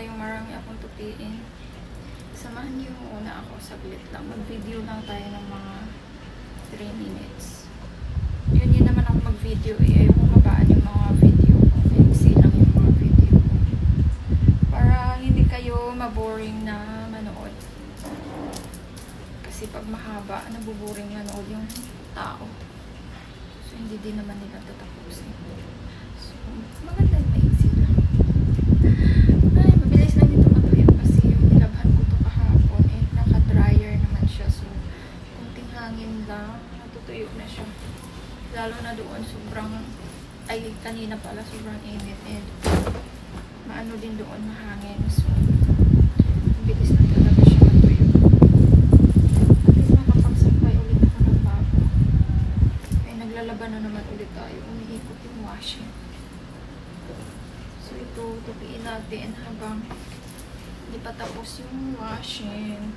tayong marami akong tupiin. Samahan niyo muna ako saglit lang. Mag-video lang tayo ng mga 3 minutes. Yun naman ako mag-video eh. Ayaw ko mabaan yung mga video ko. Fixi lang yung mga video ko. Para hindi kayo maboring na manood. Kasi pag mahaba, nabuboring manood yung tao. So, hindi din naman nila tatapusin. So, maganda yung maiksi lang. Ay, mabilis lang dito matuyo kasi yung nilabhan ko to kahapon eh, naka-dryer naman siya. So, kunting hangin lang, natutuyo na siya. Lalo na doon, ay kanina pala, sobrang init. And, maano din doon, mahangin. So, mabilis na talaga siya matuyo. At least makapagsampay ulit ako ng bago. Ay, naglalaban na naman ulit tayo. Umiikot yung washing. So, ito, tupiin natin habang hindi pa tapos yung washing.